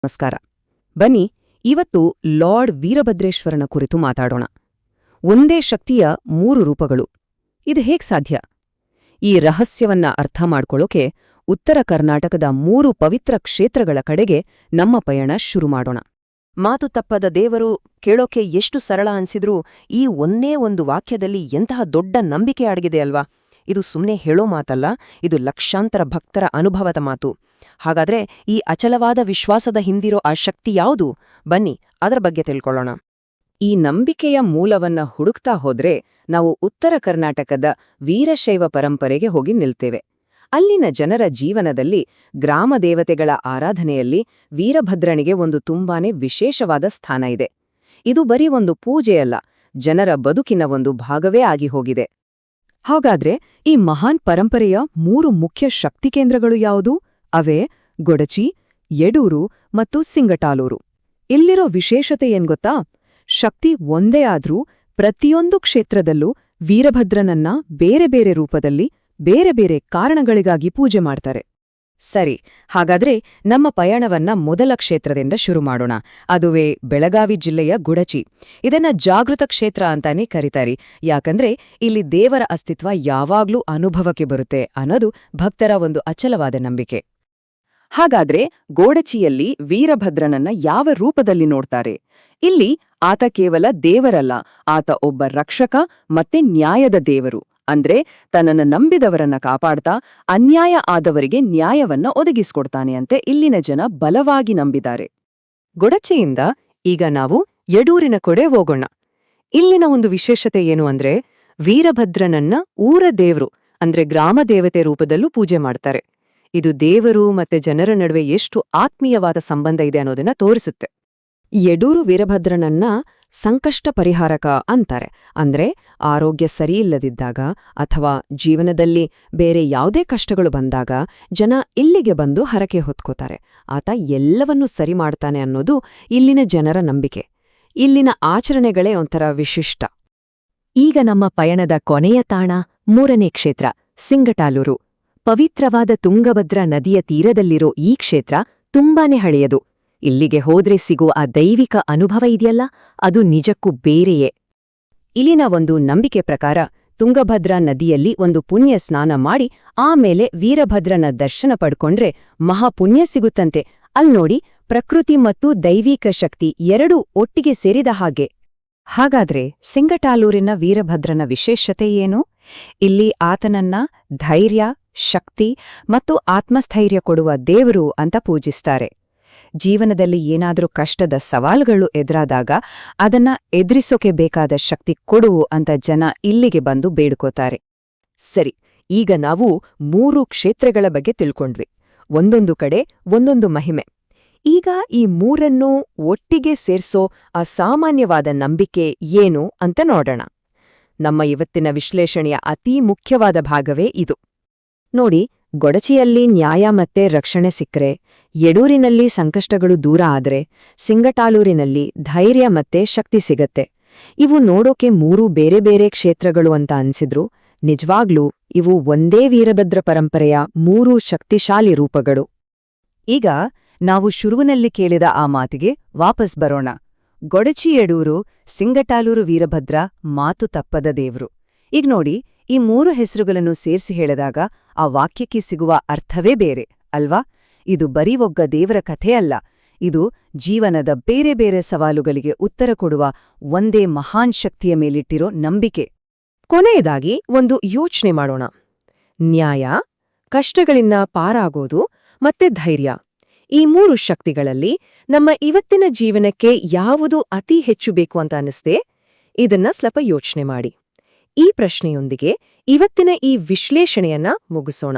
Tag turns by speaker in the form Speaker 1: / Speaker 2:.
Speaker 1: ನಮಸ್ಕಾರ. ಬನ್ನಿ ಇವತ್ತು ಲಾರ್ಡ್ ವೀರಭದ್ರೇಶ್ವರನ ಕುರಿತು ಮಾತಾಡೋಣ. ಒಂದೇ ಶಕ್ತಿಯ 3 ರೂಪಗಳು. ಇದು ಹೇಗ್ ಸಾಧ್ಯ? ಈ ರಹಸ್ಯವನ್ನ ಅರ್ಥ ಮಾಡ್ಕೊಳ್ಳೋಕೆ ಉತ್ತರ ಕರ್ನಾಟಕದ 3 ಪವಿತ್ರ ಕ್ಷೇತ್ರಗಳ ಕಡೆಗೆ ನಮ್ಮ ಪಯಣ ಶುರು ಮಾಡೋಣ.
Speaker 2: ಮಾತು ತಪ್ಪದ ದೇವರು ಕೇಳೋಕೆ ಎಷ್ಟು ಸರಳ ಅನ್ಸಿದ್ರೂ ಈ ಒಂದೇ ಒಂದು ವಾಕ್ಯದಲ್ಲಿ ಎಂತಹ ದೊಡ್ಡ ನಂಬಿಕೆ ಅಡಗಿದೆ ಅಲ್ವಾ? ಇದು ಸುಮ್ನೆ ಹೇಳೋ ಮಾತಲ್ಲ, ಇದು ಲಕ್ಷಾಂತರ ಭಕ್ತರ ಅನುಭವದ ಮಾತು. ಹಾಗಾದ್ರೆ ಈ ಅಚಲವಾದ ವಿಶ್ವಾಸದ ಹಿಂದಿರೋ ಆ ಶಕ್ತಿ ಯಾವುದು? ಬನ್ನಿ ಅದರ ಬಗ್ಗೆ ತಿಳ್ಕೊಳ್ಳೋಣ.
Speaker 1: ಈ ನಂಬಿಕೆಯ ಮೂಲವನ್ನ ಹುಡುಕ್ತಾ ಹೋದ್ರೆ ನಾವು ಉತ್ತರ ಕರ್ನಾಟಕದ ವೀರಶೈವ ಪರಂಪರೆಗೆ ಹೋಗಿ ನಿಲ್ತೇವೆ. ಅಲ್ಲಿನ ಜನರ ಜೀವನದಲ್ಲಿ ಗ್ರಾಮ ದೇವತೆಗಳ ಆರಾಧನೆಯಲ್ಲಿ ವೀರಭದ್ರನಿಗೆ ಒಂದು ತುಂಬಾನೇ ವಿಶೇಷವಾದ ಸ್ಥಾನ ಇದೆ. ಇದು ಬರೀ ಒಂದು ಪೂಜೆಯಲ್ಲ, ಜನರ ಬದುಕಿನ ಒಂದು ಭಾಗವೇ ಆಗಿ ಹೋಗಿದೆ. ಹಾಗಾದ್ರೆ ಈ ಮಹಾನ್ ಪರಂಪರೆಯ 3 ಮುಖ್ಯ ಶಕ್ತಿ ಕೇಂದ್ರಗಳು ಯಾವುದು? ಅವೇ ಗೊಡಚಿ, ಯಡೂರು ಮತ್ತು ಸಿಂಗಟಾಲೂರು. ಇಲ್ಲಿರೋ ವಿಶೇಷತೆ ಏನ್ಗೊತ್ತಾ? ಶಕ್ತಿ ಒಂದೇ ಆದ್ರೂ ಪ್ರತಿಯೊಂದು ಕ್ಷೇತ್ರದಲ್ಲೂ ವೀರಭದ್ರನನ್ನ ಬೇರೆ ಬೇರೆ ರೂಪದಲ್ಲಿ ಬೇರೆ ಬೇರೆ ಕಾರಣಗಳಿಗಾಗಿ ಪೂಜೆ ಮಾಡ್ತಾರೆ. ಸರಿ, ಹಾಗಾದ್ರೆ ನಮ್ಮ ಪಯಣವನ್ನ ಮೊದಲ ಕ್ಷೇತ್ರದಿಂದ ಶುರು ಮಾಡೋಣ. ಅದುವೇ ಬೆಳಗಾವಿ ಜಿಲ್ಲೆಯ ಗುಡಚಿ. ಇದನ್ನ ಜಾಗೃತ ಕ್ಷೇತ್ರ ಅಂತಾನೆ ಕರೀತಾರೆ, ಯಾಕಂದ್ರೆ ಇಲ್ಲಿ ದೇವರ ಅಸ್ತಿತ್ವ ಯಾವಾಗ್ಲೂ ಅನುಭವಕ್ಕೆ ಬರುತ್ತೆ ಅನ್ನೋದು ಭಕ್ತರ ಒಂದು ಅಚಲವಾದ ನಂಬಿಕೆ. ಹಾಗಾದ್ರೆ ಗೋಡಚಿಯಲ್ಲಿ ವೀರಭದ್ರನನ್ನ ಯಾವ ರೂಪದಲ್ಲಿ ನೋಡ್ತಾರೆ? ಇಲ್ಲಿ ಆತ ಕೇವಲ ದೇವರಲ್ಲ, ಆತ ಒಬ್ಬ ರಕ್ಷಕ ಮತ್ತೆ ನ್ಯಾಯದ ದೇವರು. ಅಂದ್ರೆ ತನ್ನನ್ನ ನಂಬಿದವರನ್ನ ಕಾಪಾಡ್ತಾ ಅನ್ಯಾಯ ಆದವರಿಗೆ ನ್ಯಾಯವನ್ನ ಒದಗಿಸ್ಕೊಡ್ತಾನೆ ಅಂತೆ ಇಲ್ಲಿನ ಜನ ಬಲವಾಗಿ ನಂಬಿದ್ದಾರೆ. ಗೊಡಚೆಯಿಂದ ಈಗ ನಾವು ಯಡೂರಿನ ಕಡೆ ಹೋಗೋಣ. ಇಲ್ಲಿನ ಒಂದು ವಿಶೇಷತೆ ಏನು ಅಂದ್ರೆ ವೀರಭದ್ರನನ್ನ ಊರ ದೇವ್ರು ಅಂದ್ರೆ ಗ್ರಾಮ ದೇವತೆ ರೂಪದಲ್ಲೂ ಪೂಜೆ ಮಾಡ್ತಾರೆ. ಇದು ದೇವರು ಮತ್ತೆ ಜನರ ನಡುವೆ ಎಷ್ಟು ಆತ್ಮೀಯವಾದ ಸಂಬಂಧ ಇದೆ ಅನ್ನೋದನ್ನ ತೋರಿಸುತ್ತೆ. ಯಡೂರು ವೀರಭದ್ರನನ್ನ ಸಂಕಷ್ಟ ಪರಿಹಾರಕ ಅಂತಾರೆ. ಅಂದ್ರೆ ಆರೋಗ್ಯ ಸರಿಯಿಲ್ಲದಿದ್ದಾಗ ಅಥವಾ ಜೀವನದಲ್ಲಿ ಬೇರೆ ಯಾವುದೇ ಕಷ್ಟಗಳು ಬಂದಾಗ ಜನ ಇಲ್ಲಿಗೆ ಬಂದು ಹರಕೆ ಹೊತ್ಕೋತಾರೆ. ಆತ ಎಲ್ಲವನ್ನೂ ಸರಿ ಮಾಡ್ತಾನೆ ಅನ್ನೋದು ಇಲ್ಲಿನ ಜನರ ನಂಬಿಕೆ. ಇಲ್ಲಿನ ಆಚರಣೆಗಳೇ ಒಂಥರ ವಿಶಿಷ್ಟ. ಈಗ ನಮ್ಮ ಪಯಣದ ಕೊನೆಯ ತಾಣ 3ನೇ ಕ್ಷೇತ್ರ ಸಿಂಗಟಾಲೂರು. ಪವಿತ್ರವಾದ ತುಂಗಭದ್ರಾ ನದಿಯ ತೀರದಲ್ಲಿರೋ ಈ ಕ್ಷೇತ್ರ ತುಂಬಾನೇ ಹಳೆಯದು. ಇಲ್ಲಿಗೆ ಹೋದ್ರೆ ಸಿಗೋ ಆ ದೈವಿಕ ಅನುಭವ ಇದೆಯಲ್ಲ, ಅದು ನಿಜಕ್ಕೂ ಬೇರೆಯೇ. ಇಲ್ಲಿನ ಒಂದು ನಂಬಿಕೆ ಪ್ರಕಾರ ತುಂಗಭದ್ರಾ ನದಿಯಲ್ಲಿ ಒಂದು ಪುಣ್ಯ ಸ್ನಾನ ಮಾಡಿ ಆಮೇಲೆ ವೀರಭದ್ರನ ದರ್ಶನ ಪಡ್ಕೊಂಡ್ರೆ ಮಹಾಪುಣ್ಯ ಸಿಗುತ್ತಂತೆ. ಅಲ್ನೋಡಿ, ಪ್ರಕೃತಿ ಮತ್ತು ದೈವಿಕ ಶಕ್ತಿ ಎರಡೂ ಒಟ್ಟಿಗೆ ಸೇರಿದ ಹಾಗೆ. ಹಾಗಾದ್ರೆ ಸಿಂಗಟಾಲೂರಿನ ವೀರಭದ್ರನ ವಿಶೇಷತೆ ಏನು? ಇಲ್ಲಿ ಆತನನ್ನ ಧೈರ್ಯ, ಶಕ್ತಿ ಮತ್ತು ಆತ್ಮಸ್ಥೈರ್ಯ ಕೊಡುವ ದೇವರು ಅಂತ ಪೂಜಿಸ್ತಾರೆ. ಜೀವನದಲ್ಲಿ ಏನಾದ್ರೂ ಕಷ್ಟದ ಸವಾಲುಗಳು ಎದುರಾದಾಗ ಅದನ್ನ ಎದುರಿಸೋಕೆ ಬೇಕಾದ ಶಕ್ತಿ ಕೊಡು ಅಂತ ಜನ ಇಲ್ಲಿಗೆ ಬಂದು ಬೇಡ್ಕೋತಾರೆ. ಸರಿ, ಈಗ ನಾವು 3 ಕ್ಷೇತ್ರಗಳ ಬಗ್ಗೆ ತಿಳ್ಕೊಂಡ್ವಿ. ಒಂದೊಂದು ಕಡೆ ಒಂದೊಂದು ಮಹಿಮೆ. ಈಗ ಈ 3ಅನ್ನೂ ಒಟ್ಟಿಗೆ ಸೇರ್ಸೋ ಅಸಾಮಾನ್ಯವಾದ ನಂಬಿಕೆ ಏನು ಅಂತ ನೋಡೋಣ. ನಮ್ಮ ಇವತ್ತಿನ ವಿಶ್ಲೇಷಣೆಯ ಅತೀ ಮುಖ್ಯವಾದ ಭಾಗವೇ ಇದು. ನೋಡಿ, ಗೊಡಚಿಯಲ್ಲಿ ನ್ಯಾಯ ಮತ್ತೆ ರಕ್ಷಣೆ ಸಿಕ್ಕ್ರೆ, ಯಡೂರಿನಲ್ಲಿ ಸಂಕಷ್ಟಗಳು ದೂರ ಆದ್ರೆ, ಸಿಂಗಟಾಲೂರಿನಲ್ಲಿ ಧೈರ್ಯ ಮತ್ತೆ ಶಕ್ತಿ ಸಿಗತ್ತೆ. ಇವು ನೋಡೋಕೆ 3 ಬೇರೆ ಬೇರೆ ಕ್ಷೇತ್ರಗಳು ಅಂತ ಅನ್ಸಿದ್ರು ನಿಜವಾಗ್ಲೂ ಇವು ಒಂದೇ ವೀರಭದ್ರ ಪರಂಪರೆಯ 3 ಶಕ್ತಿಶಾಲಿ ರೂಪಗಳು. ಈಗ ನಾವು ಶುರುವಿನಲ್ಲಿ ಕೇಳಿದ ಆ ಮಾತಿಗೆ ವಾಪಸ್ ಬರೋಣ. ಗೊಡಚಿ ಯಡೂರು, ಸಿಂಗಟಾಲೂರು ವೀರಭದ್ರ ಮಾತು ತಪ್ಪದ ದೇವ್ರು. ಈಗ ನೋಡಿ, ಈ 3 ಹೆಸರುಗಳನ್ನು ಸೇರಿಸಿ ಹೇಳಿದಾಗ ಆ ವಾಕ್ಯಕ್ಕೆ ಸಿಗುವ ಅರ್ಥವೇ ಬೇರೆ ಅಲ್ವಾ? ಇದು ಬರೀ ಒಗ್ಗ ದೇವರ ಕಥೆಯಲ್ಲ, ಇದು ಜೀವನದ ಬೇರೆ ಬೇರೆ ಸವಾಲುಗಳಿಗೆ ಉತ್ತರ ಕೊಡುವ ಒಂದೇ ಮಹಾನ್ ಶಕ್ತಿಯ ಮೇಲಿಟ್ಟಿರೋ ನಂಬಿಕೆ. ಕೊನೆಯದಾಗಿ ಒಂದು ಯೋಚನೆ ಮಾಡೋಣ. ನ್ಯಾಯ, ಕಷ್ಟಗಳಿಂದ ಪಾರಾಗೋದು ಮತ್ತೆ ಧೈರ್ಯ, ಈ 3 ಶಕ್ತಿಗಳಲ್ಲಿ ನಮ್ಮ ಇವತ್ತಿನ ಜೀವನಕ್ಕೆ ಯಾವುದು ಅತಿ ಹೆಚ್ಚು ಬೇಕು ಅಂತ ಅನ್ನಿಸ್ತೆ? ಇದನ್ನ ಸ್ವಲ್ಪ ಯೋಚನೆ ಮಾಡಿ. ಈ ಪ್ರಶ್ನೆಯೊಂದಿಗೆ ಇವತ್ತಿನ ಈ ವಿಶ್ಲೇಷಣೆಯನ್ನ ಮುಗಿಸೋಣ.